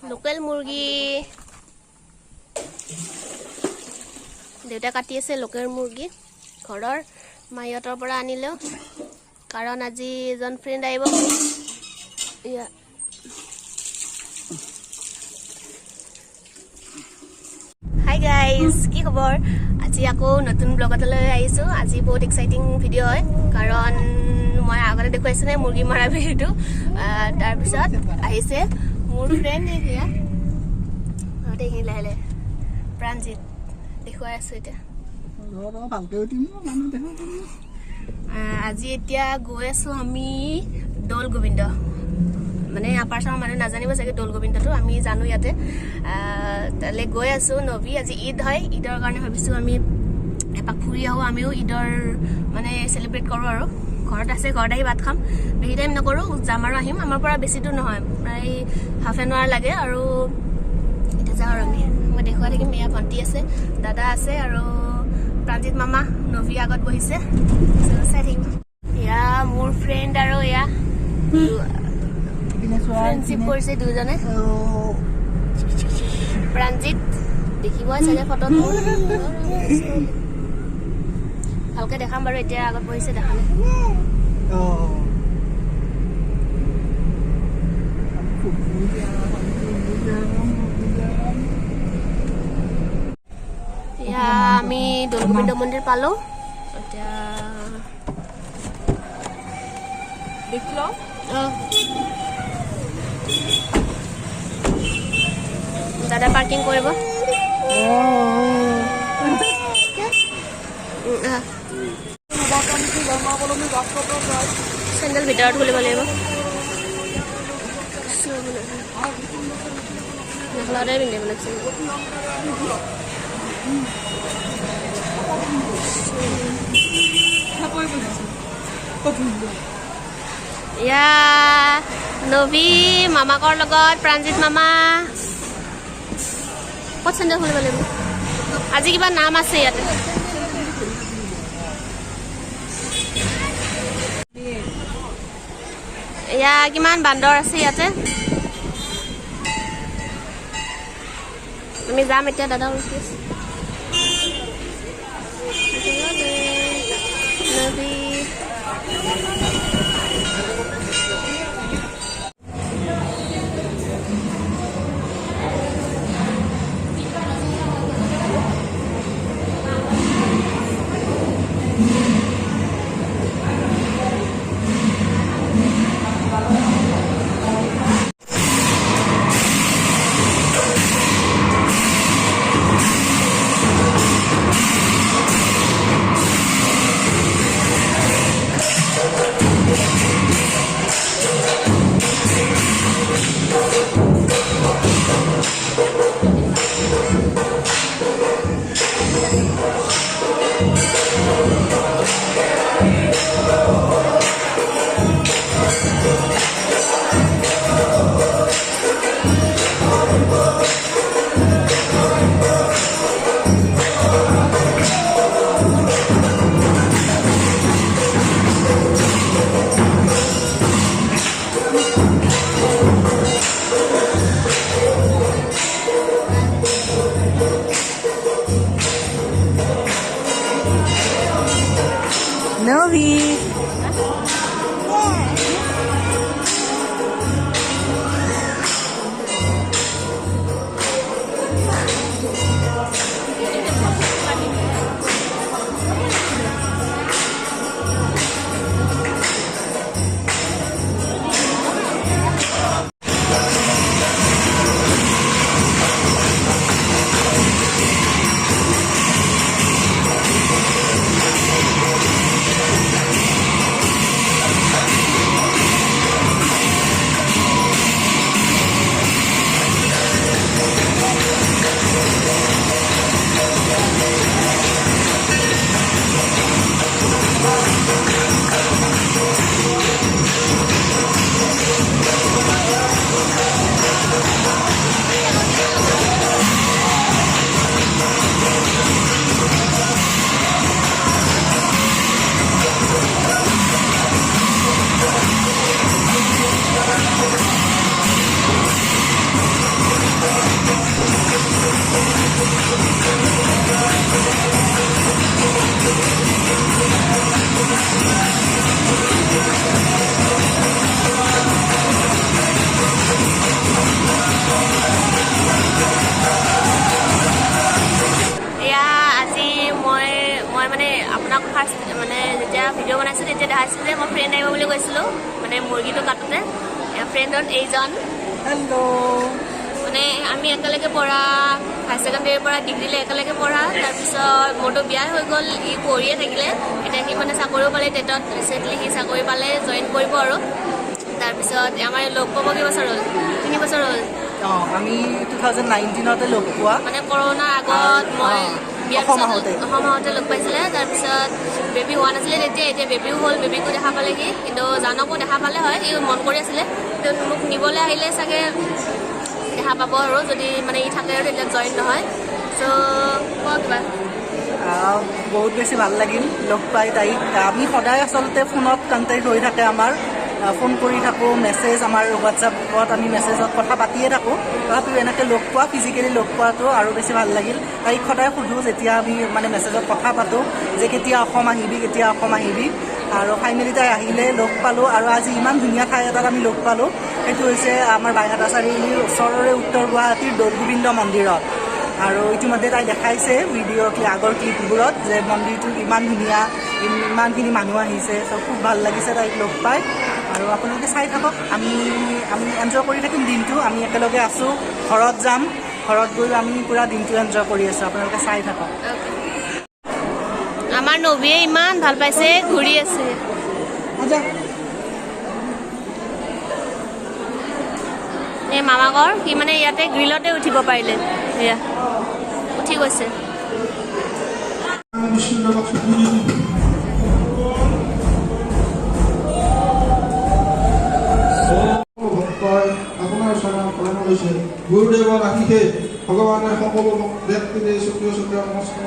Local মুৰ্গী দেউতা কাটি আছে লোকেল মুৰ্গী ঘৰৰ মাইহঁতৰ পৰা আনিলো কাৰণ আজি এজন ফ্ৰেণ্ড আহিব হাই গাইজ কি খবৰ আজি আকৌ নতুন ব্লগলৈ আহিছোঁ আজি বহুত এক্সাইটিং ভিডিঅ' হয় কাৰণ মই আগতে দেখুৱাইছোঁ নে মুৰ্গী মৰা ভিডিঅ'টো তাৰপিছত আহিছে মোৰ ফ্ৰেণ্ড এয়া এইখিনি লাহে লাহে প্ৰাণজিত দেখুৱাই আছোঁ এতিয়া আজি এতিয়া গৈ আছোঁ আমি দৌল গোবিন্দ মানে আপাৰ চামৰ মানুহে নাজানিব চাগে দৌল গোবিন্দটো আমি জানো ইয়াতে তালৈ গৈ আছোঁ নবী আজি ঈদ হয় ঈদৰ কাৰণে ভাবিছোঁ আমি এপাক ফুৰি আহোঁ আমিও ঈদৰ মানে চেলিব্ৰেট কৰোঁ আৰু ঘৰত আছে ঘৰত আহি ভাত খাম বেছি টাইম নকৰোঁ যাম আৰু আহিম আমাৰ পৰা বেছি দূৰ নহয় প্ৰায় হাফ এন আৱাৰ লাগে আৰু এতিয়া যাওঁ আৰু আমি মই দেখুৱাই থাকিম এয়া ভণ্টি আছে দাদা আছে আৰু প্ৰাণজিত মামা নবী আগত বহিছে চাই থাকিম এয়া মোৰ ফ্ৰেণ্ড আৰু এয়া ফ্ৰেণ্ডশ্বিপ কৰিছে দুজনে প্ৰাণজিত দেখিবই চাগে ফটোত ভালকে দেখাম বাৰু এতিয়া আগত বহিছে দেখালে এয়া আমি দৌল গোবিন্দ মন্দিৰ পালো এতিয়া দেখিলো দাদা পাৰ্কিং কৰিব চেণ্ডেল ভিতৰত খুলিব লাগিব মেখেলাতে পিন্ধিব লাগিছে এয়া নবী মামাকৰ লগত প্ৰাণজিত মামা ক'ত চেণ্ডেল খুলিব লাগিব আজি কিবা নাম আছে ইয়াতে এয়া কিমান বান্দৰ আছে ইয়াতে আমি যাম এতিয়া দাদা নবী পাইছোঁ যে মই ফ্ৰেণ্ড আহিব বুলি কৈছিলোঁ মানে মুৰ্গীটো কাটোতে ফ্ৰেণ্ডত এইজন হেল্ল' মানে আমি একেলগে পঢ়া হাই ছেকেণ্ডেৰীৰ পৰা ডিগ্ৰীলৈ একেলগে পঢ়া তাৰপিছত মোৰতো বিয়া হৈ গ'ল ই পঢ়িয়ে থাকিলে এতিয়া সি মানে চাকৰিও পালে টেটত ৰিচেণ্টলি সি চাকৰি পালে জইন কৰিব আৰু তাৰপিছত আমাৰ লগ পাব কেইবছৰ হ'ল 3 বছৰ হ'ল আমি 2019তে লগ পোৱা মানে কৰোণাৰ আগত মই বিয়াৰ অহা লগ পাইছিলে তাৰপিছত বেবী হোৱা নাছিলে এতিয়া বেবীও হ'ল বেবীকো দেখা পালেহি কিন্তু জানকো দেখা পালে হয় সি মন কৰি আছিলে মোক নিবলৈ আহিলে চাগে দেখা পাব আৰু যদি মানে ই থাকে আৰু তেতিয়া জইন নহয় চ' কোৱা কিবা বহুত বেছি ভাল লাগিল লগ পাই তাইক আমি সদায় আচলতে ফোনত কণ্টেক্ট হৈ থাকে আমাৰ ফোন কৰি থাকোঁ মেছেজ আমাৰ হোৱাটছআপত আমি মেছেজত কথা পাতিয়ে থাকোঁ তথাপিও এনেকৈ লগ পোৱা ফিজিকেলি লগ পোৱাটো আৰু বেছি ভাল লাগিল তাইক সদায় সোধোঁ যেতিয়া আমি মানে মেছেজত কথা পাতোঁ যে কেতিয়া অসম আহিবি আৰু ফাইনেলি তাই আহিলে লগ পালোঁ আৰু আজি ইমান ধুনীয়া ঠাই এটাত আমি লগ পালোঁ সেইটো হৈছে আমাৰ বাইহাটা চাৰিআলিৰ ওচৰৰে উত্তৰ গুৱাহাটীৰ দৌল গোবিন্দ মন্দিৰত আৰু ইতিমধ্যে তাই দেখাইছে আগৰ ক্লিপবোৰত যে মন্দিৰটো ইমান ধুনীয়া ইমানখিনি মানুহ আহিছে চ' খুব ভাল লাগিছে তাইক লগ পাই আৰু আপোনালোকে চাই থাকক আমি এনজয় কৰি থাকিম দিনটো আমি একেলগে আছোঁ ঘৰত যাম ঘৰত গৈ আমি পুৰা দিনটো এনজয় কৰি আছোঁ আপোনালোকে চাই থাকক আমাৰ নবীয়ে ইমান ভাল পাইছে ঘূৰি আছে এই মামাকৰ সি মানে ইয়াতে গ্ৰিলতে উঠিব পাৰিলে এয়া উঠি গৈছে আপোনাৰ চৰণ প্ৰণাম কৰিছে গুৰুদেৱৰ আশীষে ভগৱানে সকলো ব্যক্তিৰে চকীয়া নমস্কাৰ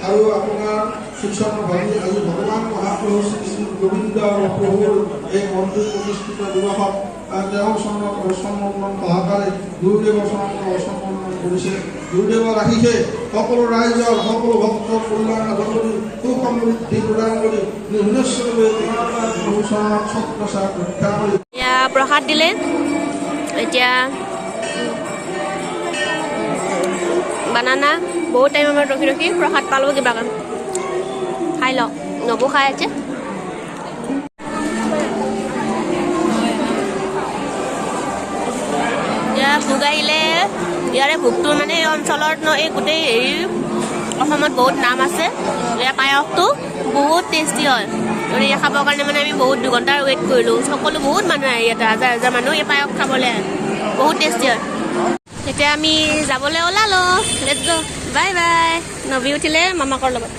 আৰু আপোনাৰ শিক্ষণ ভাবি আজি ভগৱান মহাপ্ৰভু শ্ৰী গোবিন্দ প্ৰভুৰ এই মন্দিৰ প্ৰতিষ্ঠিত দিৱসত তেওঁৰ চৰণত সন্মান সহকাৰে গুৰুদেৱৰ চৰণত সন্মান কৰিছে গুৰুদেৱৰ আশীষে সকলো ৰাইজৰ সকলো ভক্তৰ কল্যাণ সাধন কৰি সুখ সমৃদ্ধি প্ৰদান কৰি নিৰ্ভেশ্বৰভাৱে প্ৰভু চৰণত সৎপ্ৰচাৰ ৰক্ষা কৰি প্ৰসাদ দিলে এতিয়া বানানা বহুত টাইম আমাৰ ৰখি প্ৰসাদ পালোঁ কিবা কাম খাই লওক নবৌ খাই আছে এতিয়া ভোগ আহিলে ইয়াৰে ভোগটো মানে এই অঞ্চলত এই গোটেই হেৰি অসমত বহুত নাম আছে ইয়াৰ পায়সটো বহুত টেষ্টি হয় গতিকে খাবৰ কাৰণে মানে আমি বহুত 2 ঘণ্টাৰ ৱেইট কৰিলোঁ সকলো বহুত মানুহ আহে ইয়াতে হাজাৰ মানুহ এই পায়স খাবলৈ আহে বহুত টেষ্টি হয় এতিয়া আমি যাবলৈ ওলালোঁ লেটছ গ' বাই বাই নবী উঠিলে মামাকৰ লগত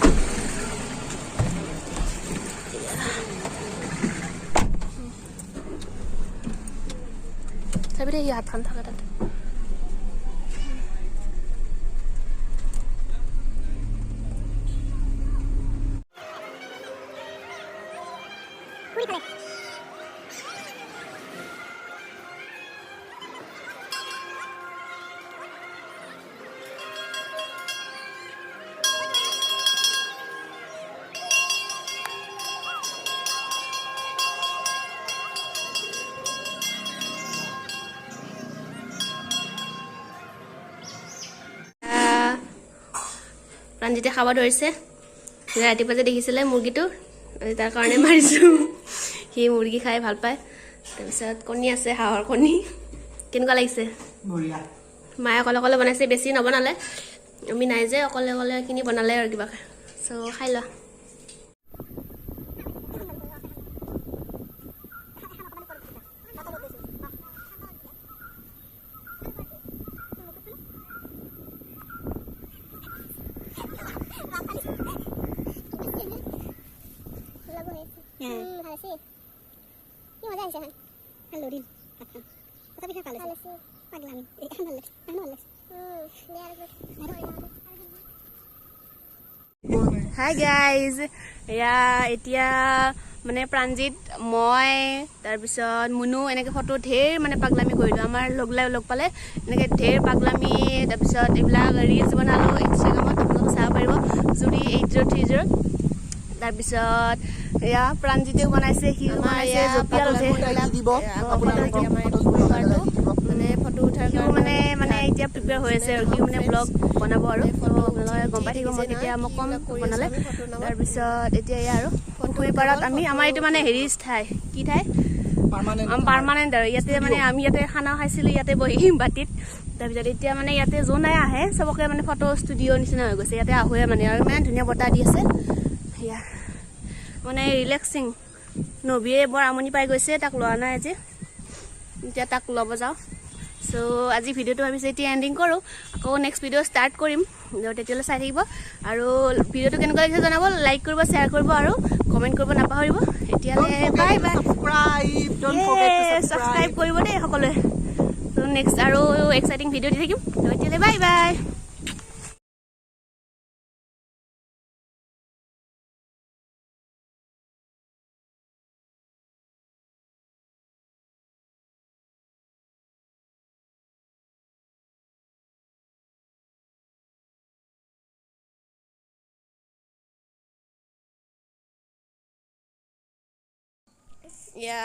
চাবি দে হাতখন থাকে তাতে প্ৰাঞ্জিতে খাব ধৰিছে ৰাতিপুৱা যে দেখিছিলে মুৰ্গীটো তাৰ কাৰণে মাৰিছোঁ সি মুৰ্গী খাই ভাল পায় তাৰপিছত কণী আছে হাঁহৰ কণী কেনেকুৱা লাগিছে মায়ে অকলে বনাইছে বেছি নবনালে আমি নাই যে অকলে এইখিনি বনালে আৰু কিবা চ' খাই লোৱা হাই গাইজ এয়া এতিয়া মানে প্ৰাঞ্জিত মই তাৰপিছত মুনু এনেকৈ ফটো ঢেৰ মানে পাগলামি কৰিলোঁ আমাৰ লগ পালে এনেকৈ ঢেৰ পাগলামি তাৰপিছত এইবিলাক ৰিলছ বনালোঁ ইনষ্টাগ্ৰামত আপোনালোকে চাব পাৰিব জুৰি 8030 তাৰপিছত এয়া প্ৰাঞ্জিতেও বনাইছে সি বনাইছে মানে ফটো উঠাৰ কাৰণে মানে এতিয়া প্ৰিপেয়াৰ হৈ আছে আৰু সি মানে ব্লগ বনাব আৰু আপোনালোকে গম পাই থাকিব মই কেতিয়া মোক কম বনালে তাৰপিছত এতিয়া এয়া আৰু পুখুৰী পাৰত আমি আমাৰ এইটো মানে হেৰি ঠাই কি ঠাই পাৰ্মানেণ্ট আৰু ইয়াতে মানে আমি ইয়াতে খানা খাইছিলোঁ ইয়াতে বহি বাতিত তাৰপিছত এতিয়া মানে ইয়াতে যোনাই আহে চবকে মানে ফটো ষ্টুডিঅ' নিচিনা হৈ গৈছে ইয়াতে আহোৱে মানে আৰু ইমান ধুনীয়া বতাহ দি আছে সেয়া মানে ৰিলেক্সিং নবীয়ে বৰ আমনি পাই গৈছে তাক লোৱা নাই আজি এতিয়া তাক ল'ব যাওঁ চ' আজি ভিডিঅ'টো ভাবিছোঁ এতিয়া এণ্ডিং কৰোঁ আকৌ নেক্সট ভিডিঅ' ষ্টাৰ্ট কৰিম তেতিয়ালৈ চাই থাকিব আৰু ভিডিঅ'টো কেনেকুৱা লাগিছে জনাব লাইক কৰিব শ্বেয়াৰ কৰিব আৰু কমেণ্ট কৰিব নাপাহৰিব এতিয়ালৈ বাই বাই ছাবস্ক্ৰাইব কৰিব দেই সকলোৱে চ' নেক্সট আৰু এক্সাইটিং ভিডিঅ' দি থাকিম এতিয়ালৈ বাই বাই Yeah.